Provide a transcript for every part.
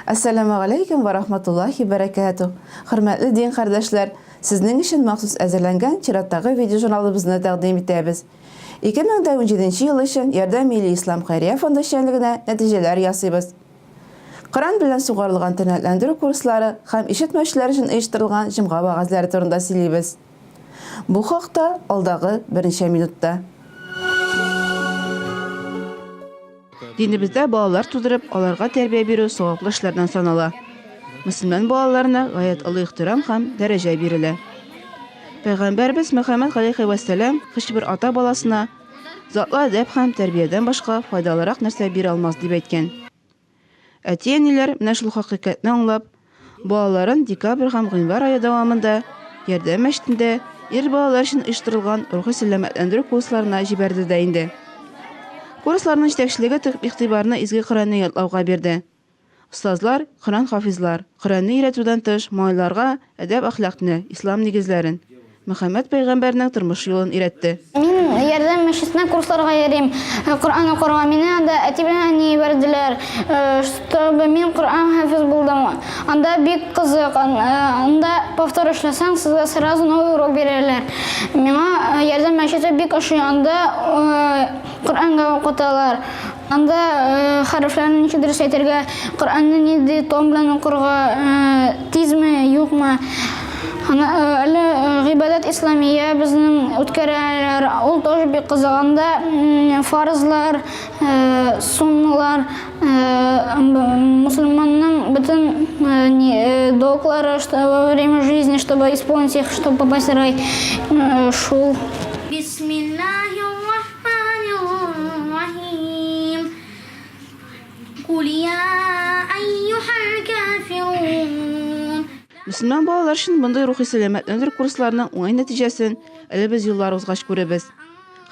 Assalamu alaykum wa rahmatullahi wa barakatuh. Hürmetli din kardeşler, sizin için mahsus әзерләнгән чираттагы видеожурналыбызны тәкъдим итәбез. 2017 ел өчен Ярдәм Милли Ислам Хәйрия фонды эшчәнлегенә нәтиҗәләр ясыйбыз. Коръән белән сугарылган төнәтләндерү курслары һәм ишетмәүчеләр өчен оештырылган җомга вәгазьләре турында сөйлибез. Бу хакта алдагы берничә минутта. Dinimizdə балалар тудырып, аларга тәрбия бирү саваплы эшләрдән санала. Мөселман балаларына гаять олы ихтирам һәм дәрәҗә бирелә. Пәйгамбәрбез Мөхәммәд галәйһи ва сәлам һичбер ата баласына затлы әдәп һәм тәрбиядән башка файдалырак нәрсә бирә алмас дип әйткән. Әти-әниләр менә шул хакыйкатьне аңлап, балаларын декабрь һәм гыйнвар ае дәвамында Ярдәм мәчетендә ир балалар өчен оештырылган рухи сәламәтләндерү курсларына җибәрде дә инде. Курсларның җитәкчелеге игътибарны изге Коръәнне ятлауга бирде. Устазлар, Коръән хафизлар, Коръәнне өйрәтүдән тыш малайларга әдәп-әхлакны, ислам нигезләрен, Мөхәммәд пәйгамбәрнең тормыш юлын өйрәтте. Мин Ярдәм мәчетенә курсларга йөрим. Коръән укырга мине анда әти белән әни бәрделәр. Чтобы мин Коръән хафиз булдым. Анда бик кызык. Анда повтор эшләсәң, сезгә сразу новый урок бирәләр. Миңа Ярдәм мәчете бик ошый. Анда Коръәнга укыталар. Анда хәрефләрне ничек дөрес әйтергә, Коръәнне нинди тон белән укырга, тизме, юкмы? Әле гыйбадат исламия безнең үткәрәләр. Ул тоже бик кызык. Анда фарызлар, сунналар, мусульманның бөтен долглары во время жизни, чтобы исполнить их, чтобы попасть в рай. Шул. Мөселман балалар өчен мондый рухи сәламәтләндерү курсларының уңай нәтиҗәсен әле без еллар узгач күрәбез.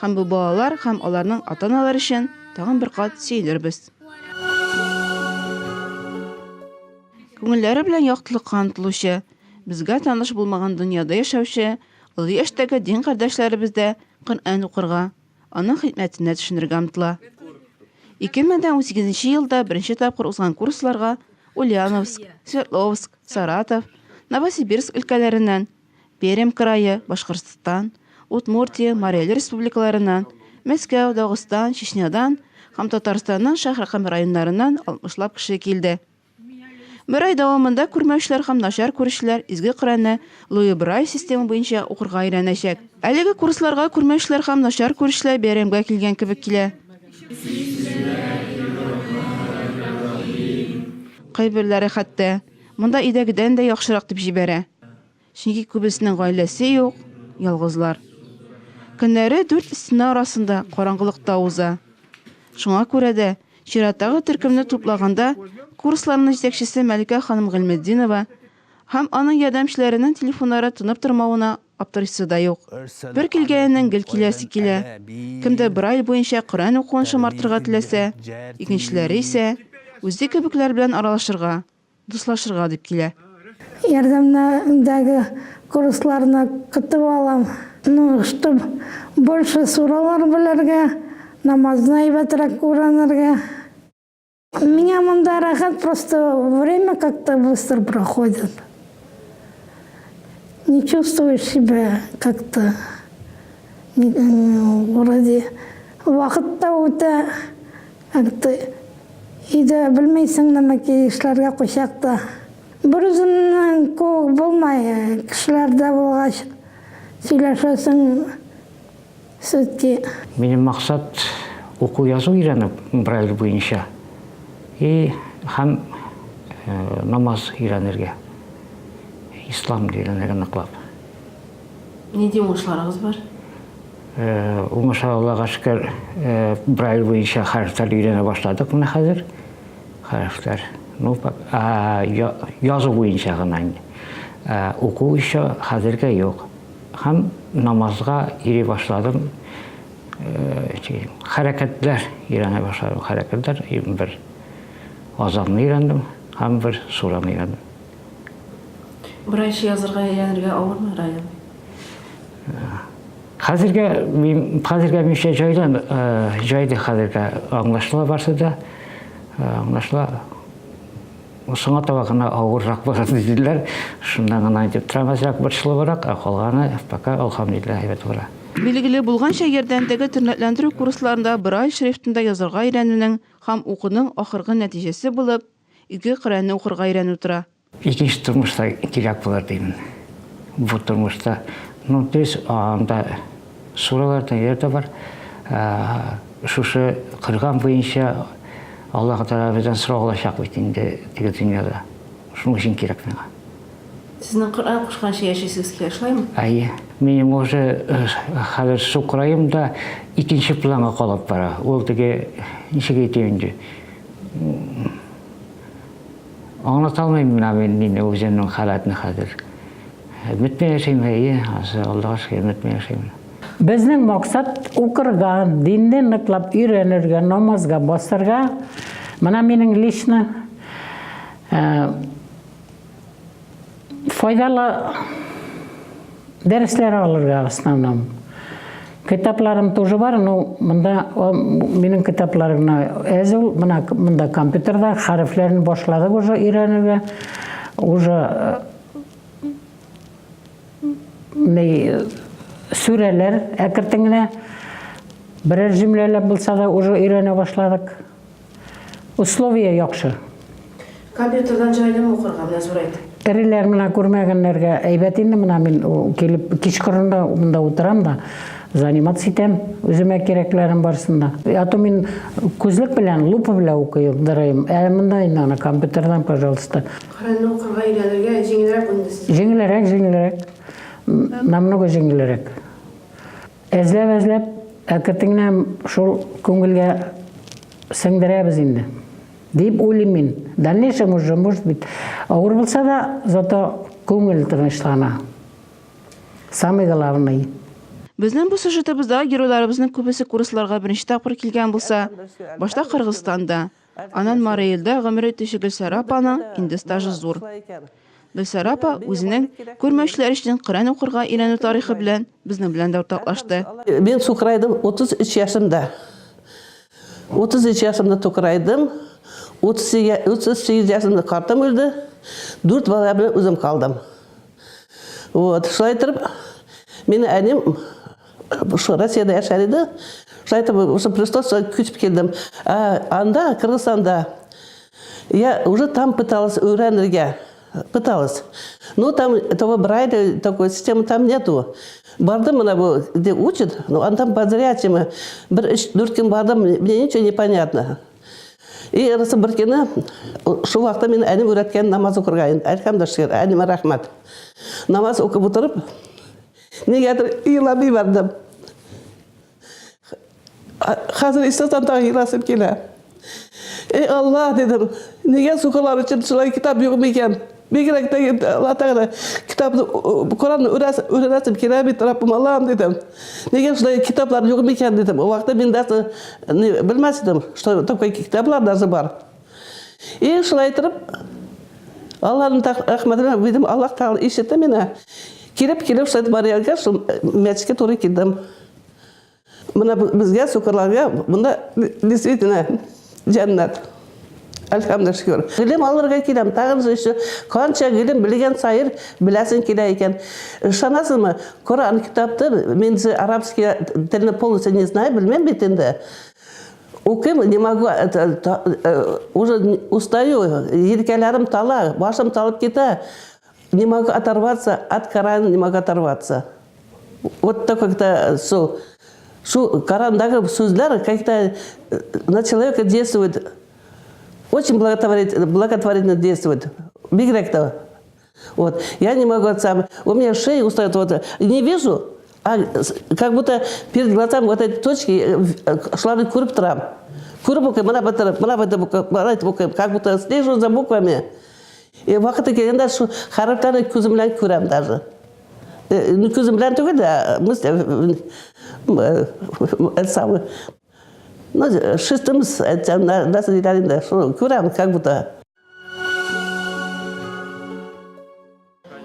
Һәм бу балалар һәм аларның ата-аналары өчен тагын бер кат сөйләрбез. Күңелләре белән яктылыкка омтылучы, безгә таныш булмаган дөньяда яшәүче, олы яшьтәге дин кардәшләребез дә Коръән укырга, аның хикмәтенә төшенергә омтыла. 2018 елда беренче тапкыр узган курсларга Ульяновск, Свердловск, Саратов, Новосибирск өлкәләреннән, Пермь крае, Башкортстан, Удмуртия, Мария республикаларыннан, Мәскәү, Дагыстан, Чечнядан һәм Татарстанның шәһәр һәм районнарыннан 60лап кеше килде. Бер ай дәвамында күрмәүчеләр һәм начар күрүчеләр изге Коръәнне Луи Брайль система буенча укырга өйрәнәчәк. Әлеге курсларга күрмәүчеләр һәм начар күрүчеләр бәйрәмгә килгән кебек килә. Кайберләре хәтта монда идәгедән дә яхшырак дип җибәрә. Чөнки күбесенең гаиләсе юк, ялгызлар. Көннәре 4 стена арасында караңгылыкта уза. Шуңа күрә дә чираттагы төркемне туплаганда курсларның җитәкчесе Мәликә ханым Гыйльметдинова һәм аның ярдәмчеләренең телефоннары тынып тормавына аптырыйсы да юк. Бер килгәннән гел киләсе килә. Кемдә Брайль буенча Коръән укуын шомартырга теләсә, икенчеләре исә үзе кебекләр белән аралашырга, дуслашырга дип килә. Ярдәмдәге курсларны көтеп алам. Чтобы больше суралар белергә, намазны әйбәтрәк уранырга. Меня монда рәхәт, просто время как-то быстро проходит. Не чувствуешь себя как-то вроде вакыт та үтә, как-то иде белмәйсең нәмәки эшләргә кушакта. Бер үзеңнән күп булмай, кешеләрдә булгач сөйләшәсең сөтки. Минем максат уку язу өйрәнеп Брайль буенча. Һәм намаз өйрәнергә. Ислам диненә ныклап. Нинди уңышларыгыз бар? Уңышларга шөкер, Брайль буенча хәрефләр өйрәнә башладык менә хәзер. Хәрефләр. Язу буенча гына. Уку еще хәзергә юк. Һәм намазга йөри башладым. Хәрәкәтләр өйрәнә башладым. Хәрәкәтләр бер азанны өйрәндем, һәм бер сураны өйрәндем. Брайль язырга өйрәнергә авырмы район? Хәзергә мишә җайды хәзергә аңлашыла барса да, аңлашыла соңа таба гына авыррак булган диделәр. Шундан гына дип трамасрак борчылы барак, калганы пока алхамдулилlah әйбәт була. Билгеле булганча ярдәмдәге тернәкләндерү курсларында Брайль шрифтында язарга өйрәнүнең һәм укуның ахыргы нәтиҗәсе булып, изге Коръәнне укырга өйрәнү тора. Икенче тормышта кирәк булыр дим. Бу тормышта, тез анда суралардан ярдә бар. Шушы кырган буенча Аллаһ Тәгаләдән сораулашак бит инде теге дөньяда. Шуның өчен кирәк миңа. Сезнең Коръән кушканча яшисез килә, шулаймы? Әйе. Минем уже хәзер су кырайым да икенче планга калып бара. Ул теге ничек әйтим инде. Аңлата алмыйм мен үземнең халатны хәзер. Бетмәй яшәйм, әйе, Аллаһка шөкер, бетмәй яшәйм. Безнең максат укырга, динне ныклап өйрәнергә, намазга басарга. Менә минең лично файдалы дәресләр алырга в основном. Китапларым тоже бар, но монда минең китапларымны әзел, монда компьютерда хәрефләрне башладык уже өйрәнергә. Уже сүрәләр әкертеңне берәр җөмләләр булса да уже өйрәнә башладык. Условия яхшы. Компьютердан җайлы укырга менә зурайды. Эреләр менә күрмәгәннәргә әйбәт инде, менә мин килеп кичкырында монда утырам да заниматься итәм, үземә кирәкләрем барсында. Ато мин күзлек белән, лупа белән укыйм, дырыйм. Монда инде компьютердан, пожалуйста. Коръәнне укырга өйрәнергә җиңелрәк инде сез. Җиңелрәк. Намного җиңелрәк. Эзләп, әкертеңнән шул күңелгә сеңдерәбез инде. Дип уйлыйм мин. Дальнейшем уже может быть авыр булса да, зато күңел тынычлана. Самый главный. Безнең бу сюжетыбызда геройларыбызның күбесе курсларга беренче тапкыр килгән булса, башта Кыргызстанда, анан Мараилдә гомер итүче Гөлсара апаның инде стажы зур. Гөлсара апа үзенең күрмәүчеләр өчен Коръән укырга өйрәнү тарихы белән безнең белән дә уртаклашты. Мен сукырайдым 33 yaşımda. 33 yaşımda tokuraydım. 38 yaşımda kartım öldü. 4 bala bilen özüm kaldım. Şulay etip, meni annem şu Rossiyada yaşardı. Şulay etip, şu Престоловца küçüp geldim. Анда, Кыргызстанда, я уже там пыталась öğrenirge. Пыталась. Но там того Брайля, такой системы там нету. Бардым, она где учит, но он там по-зрячему. 3-4 күн бардым, мне ничего не понятно. И расы бір күні, шу вақытта мен әнем үйреткен намаз оқырға, әлхамдулиллах, әнеме рахмат. Намаз оқып отырып, негедір иламай бардым. Қазір істесем тағы иласып келе. Ey Allah dedim, neге sukalar için şuraya kitap yok mu iken? Bir kere de Allah Teala kitabı, Kur'an'ı öğrenesim kitabı Rabbim Allah'ım dedim. Nege şuraya kitaplar yok mu iken dedim. O vakti ben de bilmezdim, что такой kitaplar da var. И şuraya etip, Allah'ın rahmetine dedim, Allah Teala işitti beni. Kirip şuraya Mariyaga, şu meçke doğru gittim. Buna bizge sukarlarga, bunda действительно cennet. Elhamdülillah. Bilim alırga kilem, tağımız işte kança bilim bilgen sayır bilesin kile iken. Şanasız mı? Kur'an kitaptır. Men арабский тілini полностью не знаю, bilmem bitinde. Okuyayım, не могу, уже устаю, елкелерім тала, başım талып кете. Не могу оторваться от Корана, не могу оторваться. Вот так как-то Шу Корандагы сөздер как-то на человека действует, очень благотворительно действует. Бигрек-то. Вот. Я не могу сам. У меня шея устает. Вот. Не вижу, а как будто перед глазами вот эти точки шланы курып тұрам. Курып как будто слежу за буквами. И вақыты келгенде шу харфтарны көзімлен көрем даже. Көзімлен түгел да, самый, шестымыз, нас делали, что көрем, как будто.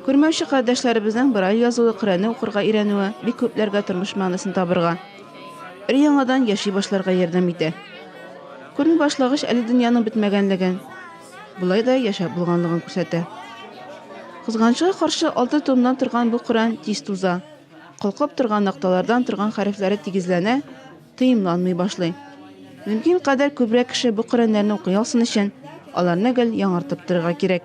Күрмәүче кардәшләребезнең Брайль язуы Коръәнне укырга өйрәнүе бик күпләргә тормыш мәгънәсен табырга, яңадан яши башларга ярдәм итә. Күрми башлагыч әле дөньяның бетмәгәнлеген, Булай да яшәп булганлыгын күрсәтә. Кызганычка каршы 6 томнан торган бу Коръән тиз туза. Калкып торган нокталардан торган хәрефләре тигезләнә, тыйымланмый башлый. Мөмкин кадәр күбрәк кеше бу Коръәннәрне укый алсын өчен, аларны гел яңартып торырга кирәк.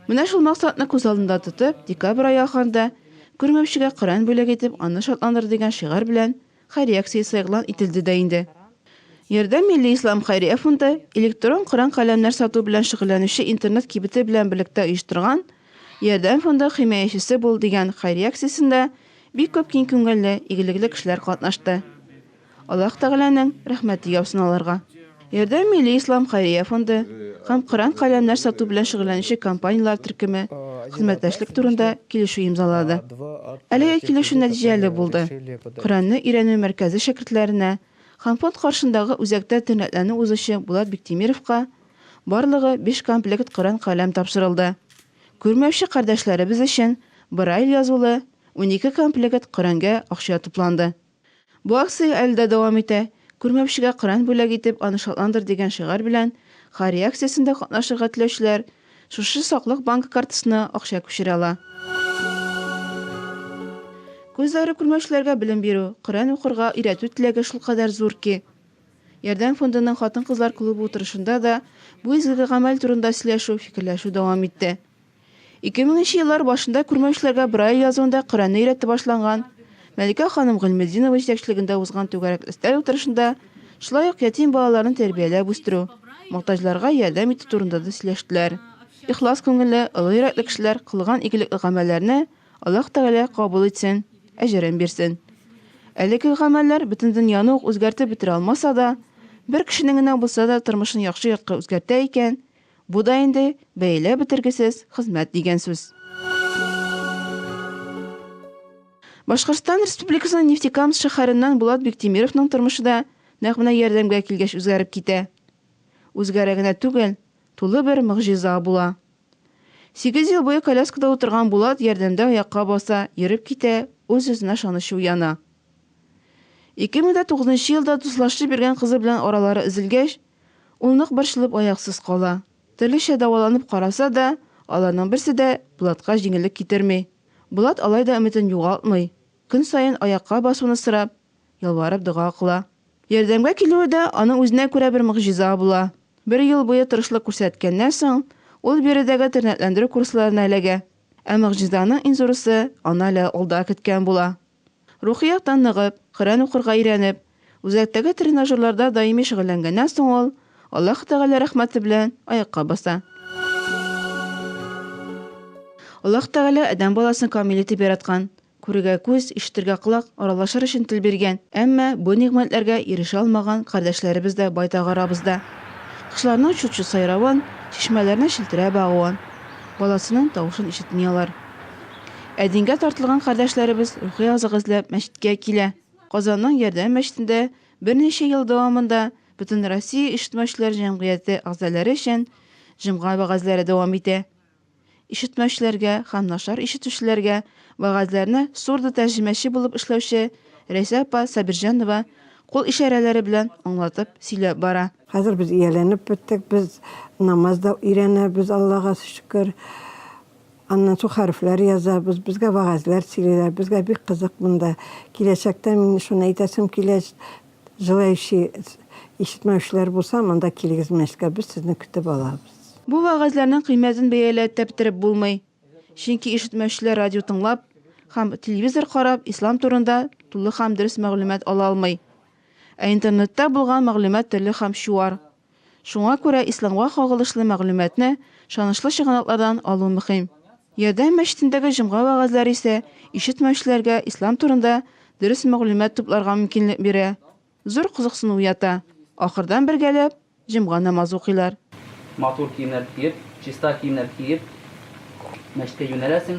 Менә шул максатны күз алдында тотып, декабрь ае ахырында күрмәүчегә Коръән бүләк итеп, аны шатландыр дигән шигар белән хәйрия акциясе игълан ителде дә инде. Ярдәм Милли Ислам хәйрия фонды электрон Коръән каләмнәр сату белән шөгыльләнүче интернет кибете белән берлектә оештырган Ярдәм фонды химаячесе бул дигән хәйрия акциясендә бик күп киң күңелле, игелекле кешеләр катнашты. Аллаһ Тәгаләнең рәхмәте яусын аларга. Ярдәм Милли Ислам хәйрия фонды һәм Коръән каләмнәр сату белән шөгыльләнүче компаниялар төркеме хезмәттәшлек турында килешү имзалады. Әлеге килешү нәтиҗәле булды. Коръәнне өйрәнү мәркәзе шәкертләренә һәм фонд каршындагы үзәктә тернәтләнү узучы Булат Биктимировка барлыгы 5 комплект Коръән каләм тапшырылды. Күрмәүче кардәшләребез өчен Брайль язулы 12 комплект Коръәнгә акча тупланды. Бу акция әле дә дәвам итә. Күрмәүчегә Коръән бүләк итеп, аны шатландыр дигән шигар белән хәйрия акциясендә катнашырга теләүчеләр шушы саклык банк картасына акча күчерә ала. Күзләре күрмәүчеләргә белем бирү, Коръән укырга өйрәтү теләге шулкадәр зур ки, Ярдәм фондының хатын-кызлар клубы утырышында да бу изге гамәл турында сөйләшү, фикерләшү дәвам итте. 2000 еллар башында күрмәүчеләргә Брайль язуында Коръәнне өйрәтеп башланган Мәликә ханым Гыйльметдинова җитәкчелегендә узган түгәрәк өстәл утырышында шулай ук ятим балаларын тәрбияләп үстерү, мохтаҗларга ярдәм итү турында да сөйләштеләр. Ихлас күңелле, олы йөрәкле кешеләр кылган игелекле гамәлләрне Аллаһ Тәгалә кабул итсен, әҗрен бирсен. Әлеге гамәлләр бөтен дөньяны ук үзгәртеп бетерә алмаса да, бер кешенең генә булса да тормышын яхшы якка үзгәртә икән, бу да инде бәйлә бетергесез хезмәт дигән сүз. Башкортстан Республикасының Нефтекамск шәһәреннән Булат Биктимировның тормышы да нәкъ менә ярдәмгә килгәч үзгәреп китә. Үзгәрә генә түгел, тулы бер мөгъҗиза була. 8 ел буе коляскада утырган Булат ярдәмдә аякка баса, йөреп китә, үз-үзенә ышанышы уяна. 2009 елда дуслашып биргән кызы белән аралары өзелгәч, ул нык борчылып аяксыз кала. Төрлечә дәваланып караса да, аларның берсе дә Булатка җиңеллек китерми. Булат алай да өметен югалтмый. Көн сайын аякка басуны сорап, ялварып дуга кыла. Ярдәмгә килүе дә аның үзенә күрә бер мөгъҗиза була. 1 ел буе тырышлык күрсәткәннән соң, ул биредәге тернәтләндерү курсларына эләгә. Ә мөгъҗизаның иң зурысы аны әле алда көткән була. Рухи яктан ныгып, Коръән укырга өйрәнеп, үзәктәге тренажерларда даими шөгыльләнгәннән соң ул Аллаһ Тәгалә рәхмәте белән аякка баса. Аллаһ Тәгалә адәм баласын камил итеп яраткан. Күрергә күз, ишетергә колак, аралашыр өчен тел биргән. Әмма бу нигъмәтләргә ирешә алмаган кардәшләребез дә байтак арабызда. Кышларның чут-чут сайравын, чишмәләрне шелтерә багуын, баласының тавышын ишетми алар. Әдингә тартылган кардәшләребез рухи азык эзләп мәчеткә килә. Казанның Ярдәм мәчетендә берничә ел дәвамында Бөтен Россия ишетмәүчеләр җәмгыяте әгъзалары өчен җомга вәгазьләре дәвам итә. Ишетмәүчеләргә һәм начар ишетүчеләргә вәгазьләрне сурда тәрҗемәче булып эшләүче Рәйсә апа Сабирҗанова кул ишарәләре белән аңлатып сөйләп бара. Хәзер без ияләнеп беттек, без намазда өйрәнәбез, Аллаһка шөкер. Аннан соң хәрефләр язабыз, безгә вәгазьләр сөйләйләр, безгә бик кызык монда. Киләчәктә мин шуны әйтәсем килә, җылаючы ишетмәүчеләр булса, монда килегез мәчеткә, без сезне көтеп алабыз. Бу вәгазьләрнең кыйммәтен бәяләп тәптереп булмый. Чөнки ишетмәүчеләр радио тыңлап һәм телевизор карап ислам турында тулы һәм дөрес мәгълүмат ала алмый. Ә интернетта булган мәгълүмат төрле һәм чуар. Шуңа күрә исламга кагылышлы мәгълүматны шанышлы чыганаклардан алу мөһим. Ярдәм мәчетендәге җомга вәгазьләре исә ишетмәүчеләргә ислам турында дөрес мәгълүмат тупларга мөмкинлек бирә. Зур кызыксыну уята. Ахырдан бергәләп җомга намаз укыйлар. Матур киемнәр киеп, чиста киемнәр киеп, мәчеткә юнәләсең.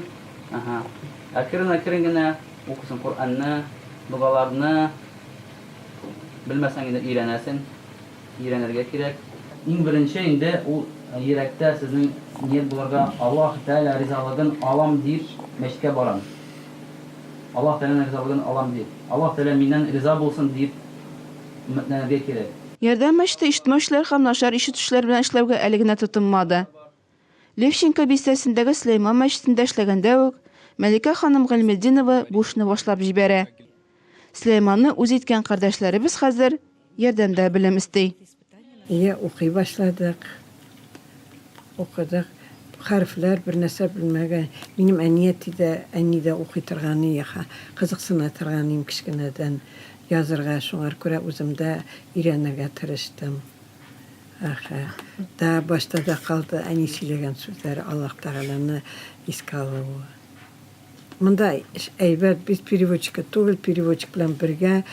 Әкрен генә укысың Коръәнне, дугаларны, белмәсәң инде өйрәнәсең, өйрәнергә кирәк. Иң беренче инде ул йөрәктә сезнең ният булырга, Аллаһ Тәгалә ризалыгын алам дип мәчеткә барам. Аллаһ Тәгалә ризалыгын алам дип. Аллаһ Тәгалә миннән риза булсын дип өметләнергә кирәк. Ярдәм мәчете ишетмәүчеләр һәм начар ишетүчеләр белән эшләүгә әле генә тотынмады. Левченко бистәсендәге Сөләйман мәчетендә эшләгәндә үк Мәликә ханым Гыйльметдинова бу эшне башлап җибәрә. Сөләйманны үз иткән кардәшләребез хәзер ярдәмдә белем истей. Укый башладык. Укыдык. Harfler bir нәрсә белмәгән. Минем әни дә укый торганы яха. Кызыксына торганым кичкенәдән язырга, шуңар күрә үземдә өйрәнергә тырыштым. Да башта да калды әни сөйләгән сүзләре Аллаһ Тәгаләне искә алуы. Монда әйбәт без переводчик түгел, переводчик белән бергә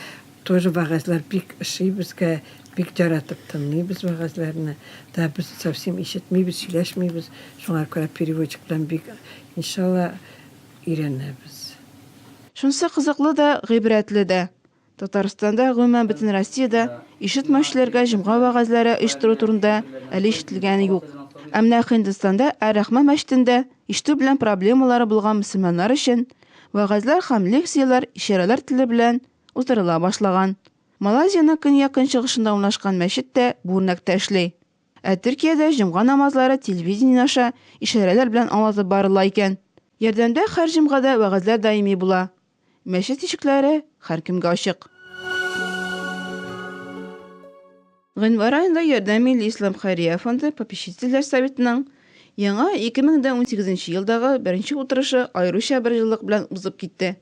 тоже вәгазьләр бик ошый безгә, бик яратып тыңлыйбыз вәгазьләрне. Да без совсем ишетмибез, сөйләшмибез. Шуңа күрә переводчик белән бик иншалла өйрәнәбез. Шунсы кызыклы да, гыйбрәтле дә. Татарстанда, гомумән бөтен Россиядә ишетмәүчеләргә җомга вәгазьләре оештыру турында әле ишетелгәне юк. Әмма Һиндстанда Әр-Рахма мәчетендә ишетү белән проблемалары булган мөселманнар өчен вәгазьләр һәм лекцияләр ишарәләр теле белән уздырыла башлаган. Малайзияның көньяк чыгышында урнашкан мәчет тә бу үрнәктә эшли. Төркиядә җомга намазлары телевидение аша ишарәләр белән аңлатып барыла икән. Ярдәмдә һәр җомгада вәгазьләр даими була. Мәчет ишекләре һәркемгә ачык. Гыйнвар аенда Ярдәм Милли Ислам Хәйрия фонды попечительләр советының яңа 2018 елдагы беренче утырышы аеруча бер җылылык белән узып китте.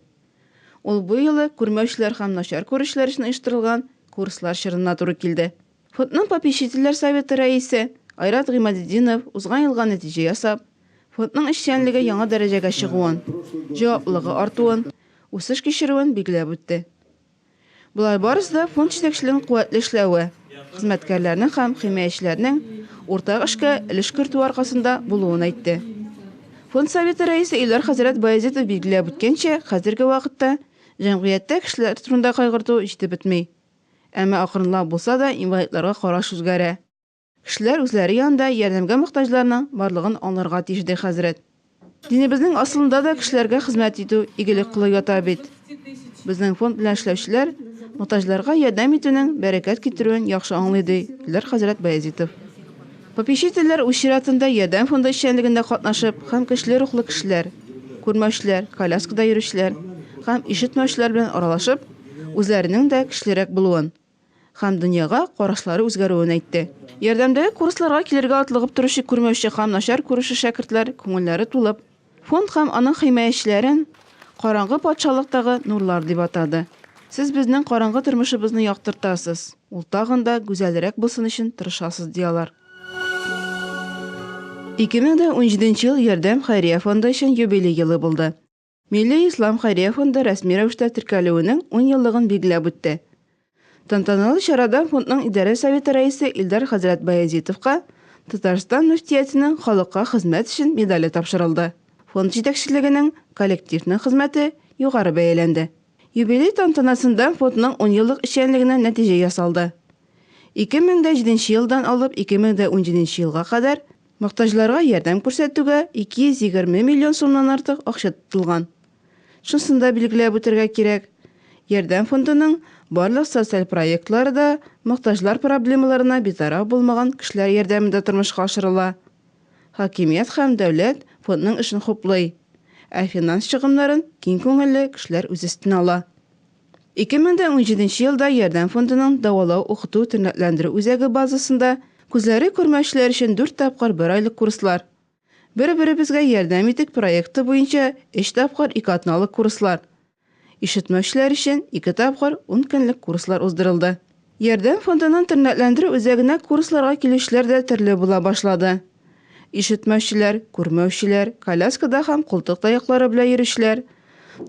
Ул бу елы күрмәүчеләр һәм начар күрүчеләр өчен оештырылган курслар чорына туры килде. Фондның попечительләр советы рәисе Айрат Гыймадетдинов узган елга нәтиҗә ясап, фондның эшчәнлеге яңа дәрәҗәгә чыгуын, җаваплылыгы артуын, үсеш кичерүен билгеләп үтте. Булар барысы да фонд җитәкчелегенең куәтле эшләве, хезмәткәрләрнең һәм химаячеләрнең уртак эшкә өлеш кертү аркасында булуын әйтте. Фонд советы рәисе Илдар хәзрәт Баязитов билгеләп үткәнчә, хәзерге вакытта җәмгыятьтә кешеләр турында кайгырту җитеп бетми. Әмма акрынлап булса да инвалидларга караш үзгәрә. Кешеләр үзләре янында ярдәмгә мохтаҗларның барлыгын аңларга тиеш ди хәзрәт. Динебезнең асылында да кешеләргә хезмәт итү, игелек кылу ята бит. Безнең фонд белән эшләүчеләр мохтаҗларга ярдәм итүнең бәрәкәт китерүен яхшы аңлый ди Илдар хәзрәт Баязитов. Попечительләр үз чиратында ярдәм фонды эшчәнлегендә катнашып, һәм көчле рухлы кешеләр, күрмәүчеләр, коляскада йөрүчеләр һәм ишетмәүчеләр белән аралашып, үзләренең дә көчлерәк булуын һәм дөньяга карашлары үзгәрүен әйтте. Ярдәмдәге курсларга килергә атлыгып торучы күрмәүче һәм начар күрүче шәкертләр күңелләре тулып, фонд һәм аның химаячеләрен караңгы патшалыктагы нурлар дип атады. Сез безнең караңгы тормышыбызны яктыртасыз. Ул тагын да гүзәлрәк булсын өчен тырышасыз диялар. 2017 ел Ярдәм Хәйрия фонды өчен юбилей елы булды. Милли Ислам Хәйрия фонды рәсми рәвештә теркәлүенең 10 еллыгын билгеләп үтте. Тантаналы чарада фондның идарә советы рәисе Илдар хәзрәт Баязитовка Татарстан мөфтиятенең халыкка хезмәт өчен медале тапшырылды. Фонд җитәкчелегенең коллективның хезмәте югары бәяләнде. Юбилей тантанасында фондның 10 еллык эшчәнлегенә нәтиҗә ясалды. 2007 елдан алып 2017 елга кадәр мохтаҗларга ярдәм күрсәтүгә 220 миллион сумнан артык акча тотылган. Шунысын да билгеләп үтәргә кирәк. Ярдәм фондының барлык социаль проектлары да мохтаҗлар проблемаларына битараф булмаган кешеләр ярдәмендә тормышка ашырыла. Хакимият һәм дәүләт фондның эшен хуплый, ә финанс чыгымнарын киң күңелле кешеләр үз өстенә ала. 2017 елда Ярдәм фондының дәвалау, укыту, тернәкләндерү үзәге базасында күзләре күрмәүчеләр өчен 4 тапкыр 1 айлык курслар, бер-беребезгә ярдәм итик проекты буенча 3 тапкыр 2 атналык курслар, ишетмәүчеләр өчен 2 тапкыр 10 көнлек курслар уздырылды. Ярдәм фондының тернәкләндерү үзәгенә курсларга килүчеләр дә төрле була башлады. Ишетмәүчеләр, күрмәүчеләр, коляскада һәм култык таяклары белән йөрүчеләр,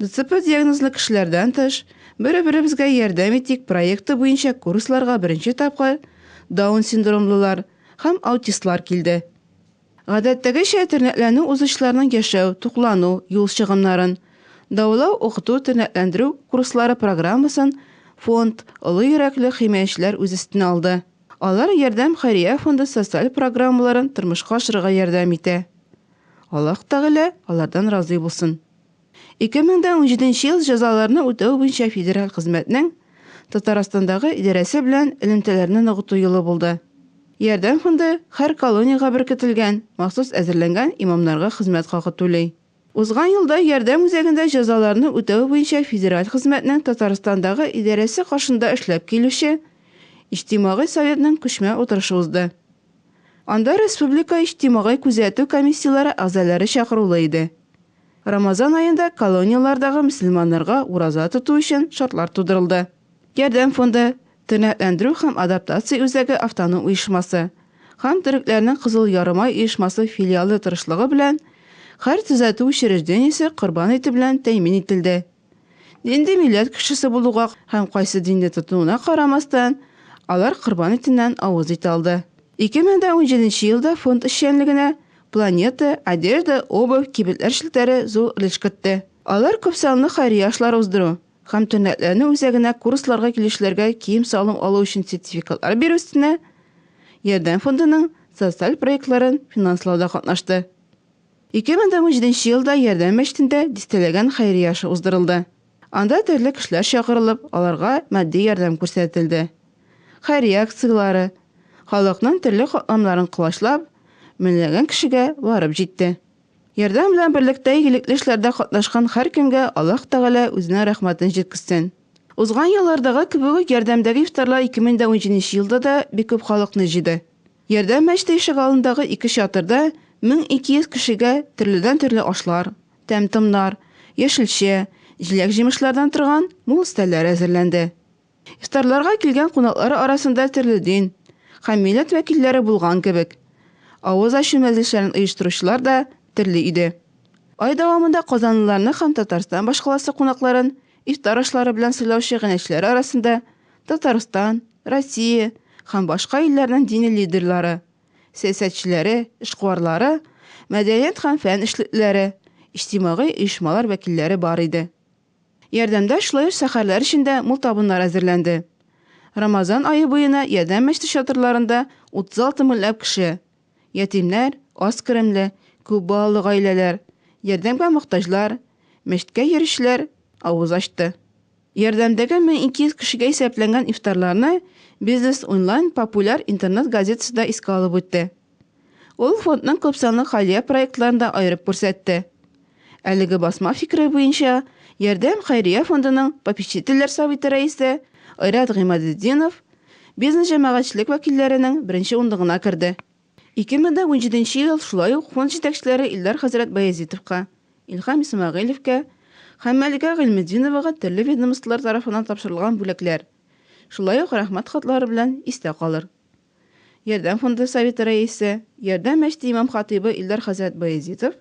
ДЦП диагнозлы кешеләрдән тыш, бер-беребезгә ярдәм итик проекты буенча курсларга беренче тапкыр Даун синдромлылар һәм аутистлар килде. Гадәттәгечә тернәкләнү узышларының яшәү, туклану, юл чыгымнарын, дәвалау, укыту, тернәкләндерү курслары программасын фонд олы йөрәкле химаячеләр үз өстенә алды. Алар Ярдәм Хәйрия фонды социаль программаларын тормышка ашырырга ярдәм итә. Аллаһ Тәгалә алардан разый булсын. 2017 ел җәзаларны үтәү буенча федераль хезмәтнең Татарстандагы идарәсе белән элемтәләрне ныгыту елы булды. Ярдәм фонды һәр колонияга беркетелгән, махсус әзерләнгән имамнарга хезмәт хакы түләй. Узган елда Ярдәм үзәгендә җәзаларны үтәү буенча федераль хезмәтнең Татарстандагы идарәсе каршында эшләп килүче Иҗтимагый советның күчмә утырышы узды. Анда республика иҗтимагый күзәтү комиссияләре әгъзалары чакырылды иде. Рамазан аенда колониялардагы мөселманнарга ураза тоту өчен шартлар тудырылды. Ярдәм фонды тернәкләндерү һәм адаптация үзәге автоном оешмасы һәм Төрекләрнең Кызыл Ярымай оешмасы филиалы тырышлыгы белән һәр төзәтү учреждениесе корбан ите белән тәэмин ителде. Динди милләт кешесе булуга һәм кайсы динне тотуына карамастан, алар корбан итеннән авыз ите алды. 2017 елда фонд эшчәнлегенә Планета, одежда, обувь, кибетләр шелтәре зур өлеш кертте. Алар күпсанлы хәйрия эшләр уздыру һәм тернәкләрне үзәгенә курсларга килүчеләргә кием салым алу өчен сертификатлар бирү өстенә Ярдәм фондының социаль проектларын финанслауда катнашты. 2017 елда Ярдәм мәчетендә дистәләгән хәйрия эше уздырылды. Анда төрле кешеләр чакырылып, аларга матди ярдәм күрсәтелде. Хәйрия акцияләре халыкның төрле катламнарын кылычлап, меңләгән кешегә барып җитте. Ярдәм белән берлектә игелекле эшләрдә катнашкан һәр кемгә Аллаһ Тәгалә үзенең рәхмәтен җиткерсен. Узган еллардагы кебек ярдәмдәге ифтарлар 2017 елда да бик күп халыкны җыйды. Ярдәм мәчете ишек алдындагы 2 чатырда 1200 кешегә төрледән-төрле ашлар, тәм-томнар, яшелчә, җиләк-җимешләрдән торган мул өстәлләр әзерләнде. Ифтарларга килгән кунаклар арасында төрле дин һәм милләт вәкилләре булган кебек, авыз ачу мәҗлесләрен оештыручылар да төрле иде. Ай дәвамында казанлыларны һәм Татарстан башкаласы кунакларын ифтар ашлары белән сыйлаучы генәчләр арасында Татарстан, Россия һәм башка илләрнең дини лидерлары, сәясәтчеләре, эшкуарлары, мәдәният һәм фән эшлеклеләре, иҗтимагый оешмалар вәкилләре бар иде. Ярдәмдә шулай ук шәһәрләр эчендә мул табыннар әзерләнде. Рамазан айы буена Ярдәм мәчете чатырларында 36 меңләп кеше, ятимнәр, аз керемле, күп балалы гаиләләр, ярдәмгә мохтаҗлар, мәчеткә йөрүчеләр авыз ачты. Ярдәмдәге 1200 кешегә исәпләнгән ифтарларны Бизнес онлайн популяр интернет газетасында искә алып үтте. Ул фондның күпсанлы хәйрия проектларында аерып күрсәтте. Әлеге басма фикере буенча Ярдәм хәйрия фондының попечительләр советы рәисе Айрат Гыймадетдинов бизнес җәмәгатьчелек вәкилләренең беренче ундыгына керде. 2017 ел шулай ук фонд җитәкчеләре Илдар хәзрәт Баязитовка, Илһам Исмәгыйлевкә һәм Мәликә Гыйльметдиновага төрле ведомстволар тарафыннан тапшырылган бүләкләр, шулай ук рәхмәт хатлары белән истә калыр. Ярдәм фонды советы рәисе, Ярдәм мәчете имам хатибы Илдар хәзрәт Баязитов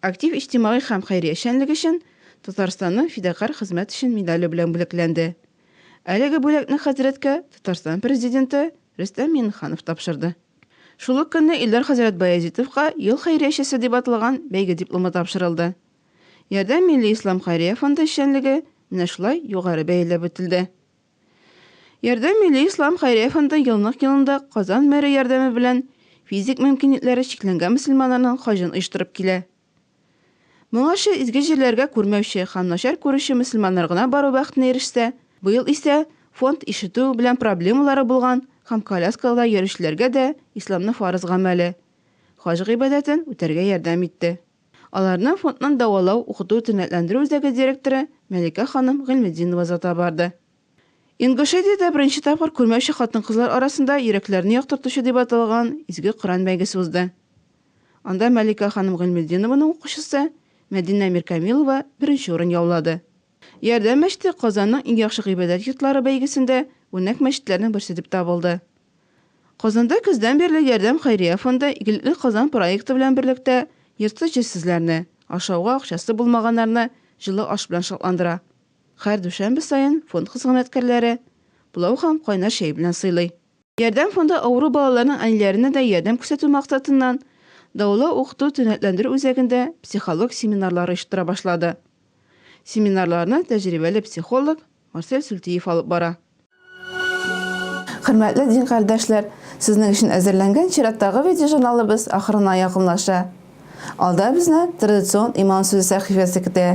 актив иҗтимагый һәм хәйрия эшчәнлеге өчен Татарстанның фидакарь хезмәт өчен медале белән бүләкләнде. Әлеге бүләкне хәзрәткә Татарстан президенты Рөстәм Миңнеханов тапшырды. Шул ук көнне Илдар хәзрәт Баязитовка ел хәйриячесе дип аталган бәйге дипломы тапшырылды. Ярдәм милли ислам хәйрия фонды эшчәнлеге менә шулай югары бәяләп үтелде. Ярдәм милли ислам хәйрия фонды елында Казан мэре ярдәме белән физик мөмкинлекләре чикләнгән мөселманнарның хаҗын оештырып килә. Моңарчы изге җирләргә күрмәүче һәм начар күрүче мөселманнар гына бару бәхетенә ирешсә, быел исә фонд ишетү белән проблемалары булган һәм коляскаларда йөрүчеләргә дә исламны фарыз гамәле хаҗ гыйбадәтен үтәргә ярдәм итте. Аларны фондның дәвалау, укыту, тернәкләндерү үзәге директоры Мәликә ханым Гыйльметдинова зата барды. Ингушетиядә беренче тапкыр күрмәүче хатын-кызлар арасында йөрәкләрне яктыртучы дип аталган изге Коръән бәйгесе узды. Анда Мәликә ханым Гыйльметдинованың укучысы Мәдинә Миркамилова беренче урын яулады. Ярдәм мәчете Казанның иң яхшы гыйбадәт йортлары бәйгесендә үрнәк мәчетләрнең берсе дип табылды. Казанда көздән бирле Ярдәм хәйрия фонды Игелекле Казан проекты белән берлектә йортсыз-җирсезләрне, ашауга акчасы булмаганнарны җылы аш белән шатландыра. Һәр дүшәмбе сайын фонд хезмәткәрләре пулау һәм кайнар чәй белән сыйлый. Ярдәм фонды авыру балаларның әниләренә дә ярдәм күрсәтү максатыннан дәүләт укыту тернәкләндерү үзәгендә психолог семинарлары оештыра башлады. Семинарларны тәҗрибәле психолог Марсель Сүлтиев алып бара. Хөрмәтле дин кардәшләр, сезнең өчен әзерләнгән чираттагы видеожурналыбыз ахырына якынлаша. Алда безне традицион иман сүзе сәхифәсе көтә.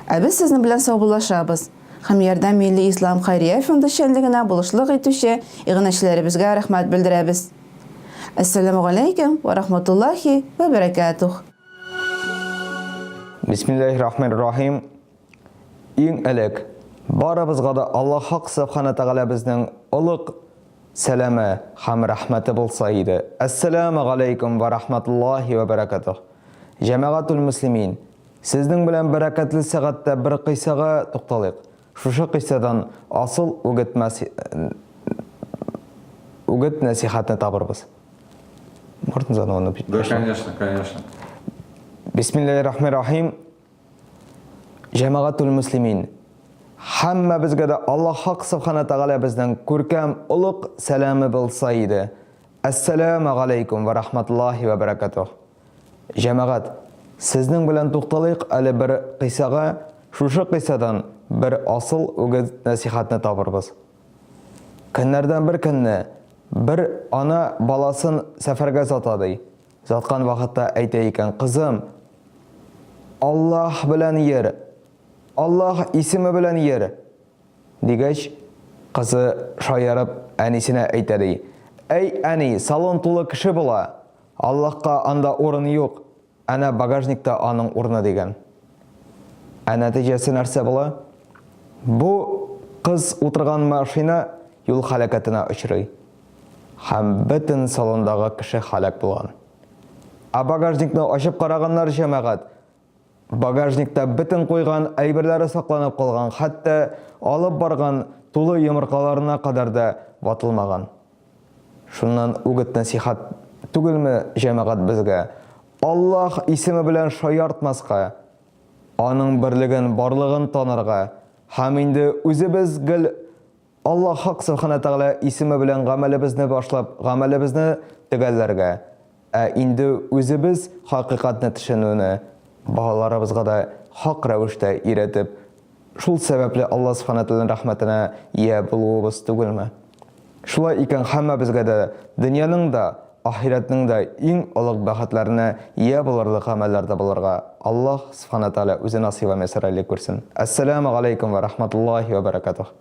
Ә без сезнең белән саубуллашабыз. Һәм Ярдәм милли ислам хәйрия фонды эшчәнлегенә булышлык итүче игънәчеләребезгә рәхмәт белдерәбез. Ассаламу алейкум ва рахматуллахи ва баракатух. Бисмиллахир-рахманир-рахим. Иң элек барыбызга да Аллаһ Хак Субхана Тагала безнең улуг сәламе һәм рәхмәте булса иде. Ассаламу алейкум ва рахматуллахи ва баракатух. Җәмәгатул муслимин, сезнең белән бәрәкәтле сәгатьтә бер кыйссага тукталыйк. Шушы кыйссадан асыл үгет нәсихәтне табырбыз. Можно заново написать? Да, конечно, конечно. Бисмиллахир-рахманир-рахим. Җәмәгатул муслимин, һәммә безгә дә Аллаһ Хак Субхана Тагала безнең күркәм улуг сәламе булса иде. Ассаламу алейкум ва рахматуллахи ва баракатух. Җәмәгать, сезнең белән тукталыйк әле бер кыйссага, шушы кыйссадан бер асыл үгет нәсихәтне табырбыз. Көннәрдән бер көнне бер ана баласын сәфәргә затады. Заткан вакытта әйтә икән: "Кызым, Аллаһ белән йөр. Аллаһ исеме белән йөр." Дигәч, кызы шаярып әнисенә әйтә ди: "Әй әни, салон тулы кеше була. Аллаһка анда урын юк. Әнә багажникта аның урыны" дигән. Ә нәтиҗәсе нәрсә була? Бу кыз утырган машина юл һәлакәтенә очрый. Һәм бөтен салондагы кеше һәлак булган. Ә багажникны ачып караганнар җәмәгать, багажникта бөтен куйган әйберләре сакланып калган, хәтта алып барган тулы йомыркаларына кадәр дә ватылмаган. Шуннан үгет нәсихәт түгелме җәмәгать безгә? Аллаһ исеме белән шаяртмаска, аның берлеген, барлыгын танырга, һәм инде үзебез гел Аллаһ Хак Субхана Тагала исеме белән гамәлебезне башлап, гамәлебезне төгәлләргә, инде үзебез хакыйкатьне төшенүне балаларыбызга да хак рәвештә өйрәтеп, шул сәбәпле Аллаһ Субхана Тагала рәхмәтенә ия булуыбыз түгелме? Шулай икән һәммәбезгә дә дөньяның да, ахиратның да иң олуг бәхетләренә ия булырлык гамәлләрдә булырга Аллаһ Субхана Тагала үзе насыйп итсен. Ассаламу алейкум ва рахматуллахи ва баракатух.